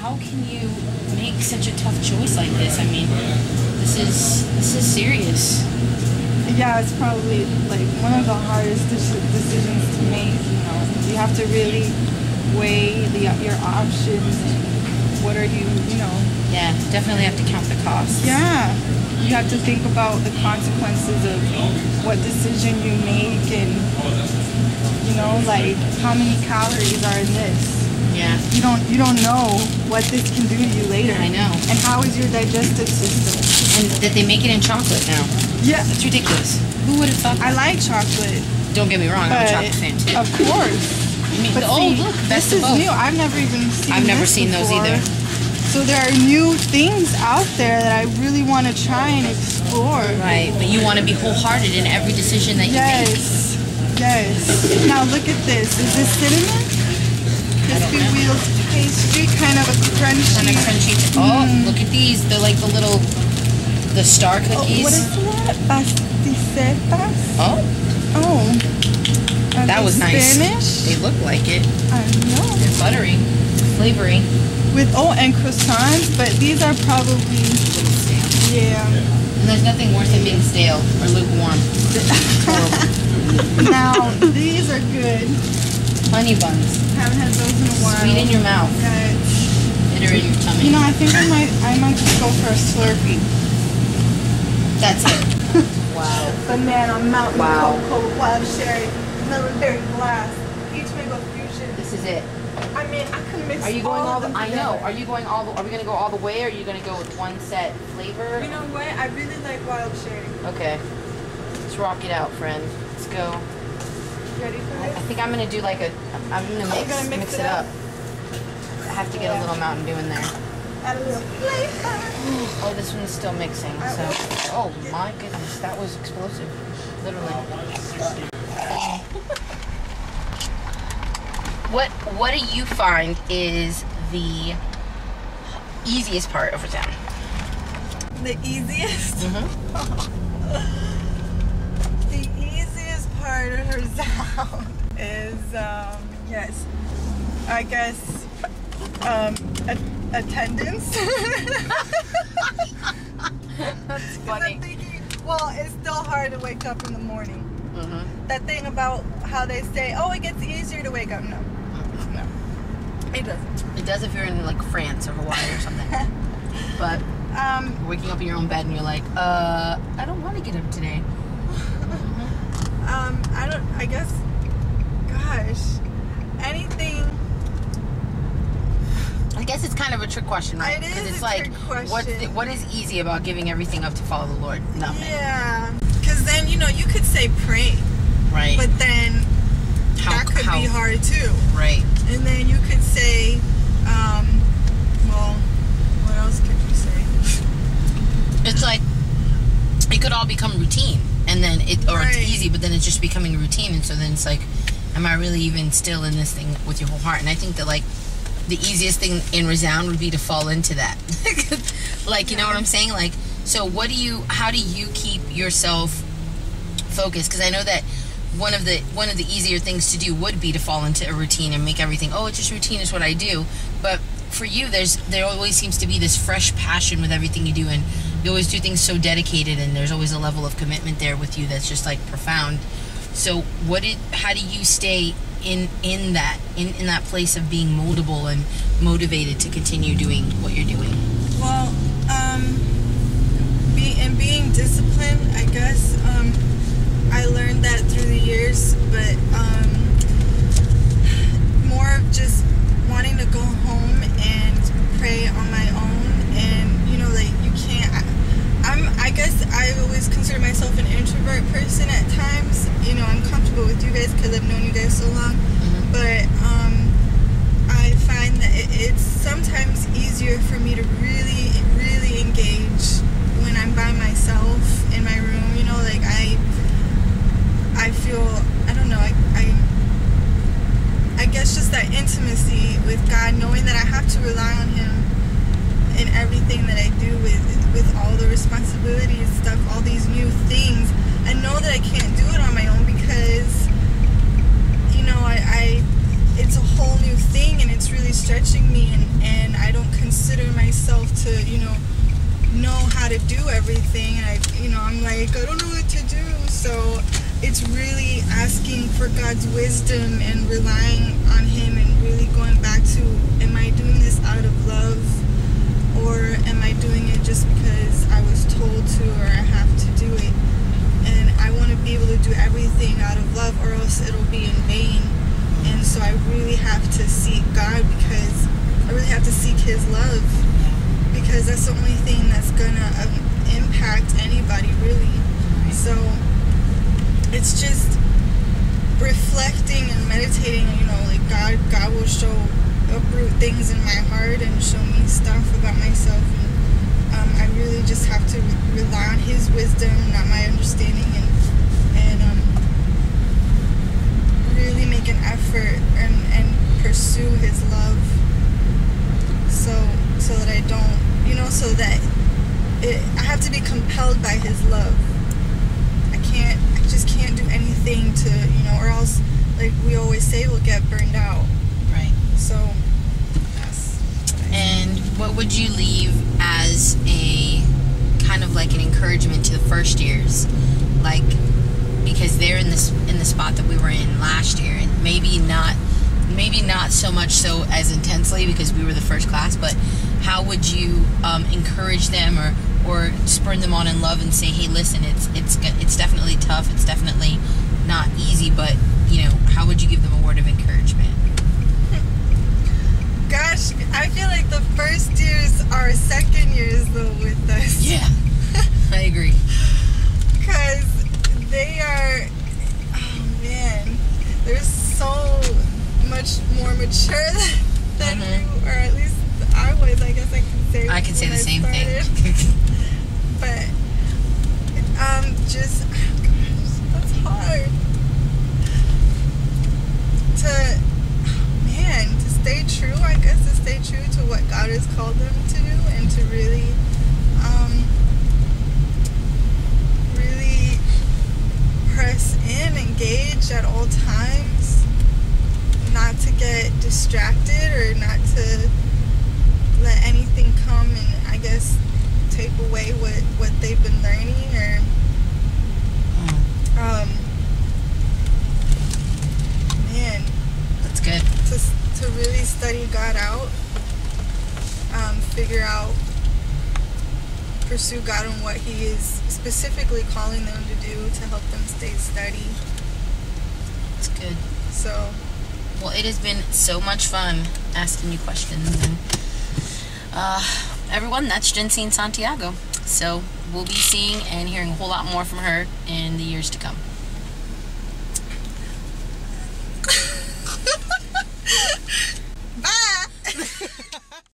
how can you make such a tough choice like this? I mean, this is serious. Yeah, it's probably like one of the hardest decisions to make. You know, you have to really weigh your options and what are you know. Yeah, definitely have to count the costs. Yeah, you have to think about the consequences of what decision you make, and you know, like how many calories are in this. Yeah. You don't know what this can do to you later. I know. And how is your digestive system? And that they make it in chocolate now. Yeah. It's ridiculous. Who would have thought that? I like chocolate. Don't get me wrong, I'm a chocolate fan too. Of course. I mean, but see, look, best this of is both. new. I've never even seen I've never seen those either. So there are new things out there that I really want to try and explore. Right, but you want to be wholehearted in every decision that you make. Yes. Now look at this. Is this cinnamon? Crispy wheels pastry, kind of a crunchy. Kind of crunchy. Oh, look at these. They're like the star cookies. Oh, what is that? Pasticetas? Oh. Oh. That was nice. Spanish? They look like it. I know. They're buttery, flavory. And croissants, but these are probably yeah. And there's nothing worse than being stale or lukewarm. Now these are good. Honey buns. Haven't had those in a while. Sweet in your mouth. Bitter in your tummy. You know, I think I might just go for a Slurpee. That's it. Wow. Banana, mountain, wow. cocoa, wild cherry, military glass, peach mango fusion. This is it. I mean, I could mix. Are you going all the? them I know. together. Are you going all the? Are we gonna go all the way, or are you gonna go with one set flavor? You know what? I really like wild cherry. Okay. Let's rock it out, friend. Let's go. Ready for this? I think I'm gonna do like I'm gonna mix it up. I have to get a little Mountain Dew in there. Add a little flavor. Oh, this one's still mixing. So, oh my goodness, that was explosive, literally. What do you find is the easiest part of Roseanne? The easiest? The easiest part of her sound is, yes, I guess, attendance. That's funny. I'm thinking, well, it's still hard to wake up in the morning. That thing about how they say, oh, it gets easier to wake up. No. No. It doesn't. It does if you're in like France or Hawaii or something. But waking up in your own bed and you're like, I don't want to get up today. I guess, gosh, anything. I guess it's kind of a trick question, right? It is Because it's a like, trick question. what is easy about giving everything up to follow the Lord? Nothing. Yeah. Because then, you know, you could say pray. Right. But then that could be hard too. Right. And then you could say, well, what else could you say? It's like, it could all become routine. And then it's easy, but then it's just becoming routine. And so then it's like, am I really even still in this thing with your whole heart? And I think that like, the easiest thing in resound would be to fall into that. Like, you know what I'm saying? Like, so how do you keep yourself focused? Because I know that one of the easier things to do would be to fall into a routine and make everything, oh, it's just routine, is what I do. But for you, there always seems to be this fresh passion with everything you do, and you always do things so dedicated, and there's always a level of commitment there with you that's just like profound. So how do you stay in that place of being moldable and motivated to continue doing what you're doing? Well, being disciplined, I guess. I learned that through the years, but more of just wanting to go home and pray on my own, and you know, like you can't. I guess I always consider myself an introvert person at times. You know, I'm comfortable with you guys because I've known you guys so long. But I find that it's sometimes easier for me to really, really engage when I'm by myself in my room. You know, like I feel, I don't know, I guess just that intimacy with God, knowing that I have to rely on Him in everything that I do with all the responsibilities and stuff, all these new things. I know that I can't do it on my own because, you know, it's a whole new thing and it's really stretching me, and I don't to, know how to do everything. And I'm like, I don't know what to do. So it's really asking for God's wisdom and relying on Him and really going back to, am I doing this out of love, or am I doing it just because I was told to, or I have to do it? And I want to be able to do everything out of love, or else it'll be in vain. And so I really have to seek God, because I really have to seek His love, because that's the only thing that's gonna impact anybody, really. So it's just reflecting and meditating. Like God will uproot things in my heart and show me stuff about myself, and I really just have to rely on His wisdom, not my understanding, and really make an effort and pursue His love, so that I don't, so that I have to be compelled by His love. I just can't do anything to, or else, like we always say, we'll get burned out. Right. So that's and what would you leave as a kind of like an encouragement to the first years, like, because they're in the spot that we were in last year, and maybe not so much so as intensely because we were the first class, but how would you encourage them or spur them on in love and say, hey, listen, it's definitely tough, it's definitely not easy, but how would you give them a word of encouragement? Gosh, I feel like the first years are second years though with us. Yeah, I agree. Because they are, oh man, they're so much more mature than you, or at least I was. I guess I can say. I can say the same thing. But just that's hard to stay true. I guess to stay true to what God has called them to do, and to really press in, engage at all times, not to get distracted or not to let anything come and I guess take away what they've been learning, or man, that's good. To really study God out, figure out, pursue God and what He is specifically calling them to do to help them stay steady. That's good. So, well, it has been so much fun asking you questions, and everyone, that's Jensine Santiago. So we'll be seeing and hearing a whole lot more from her in the years to come.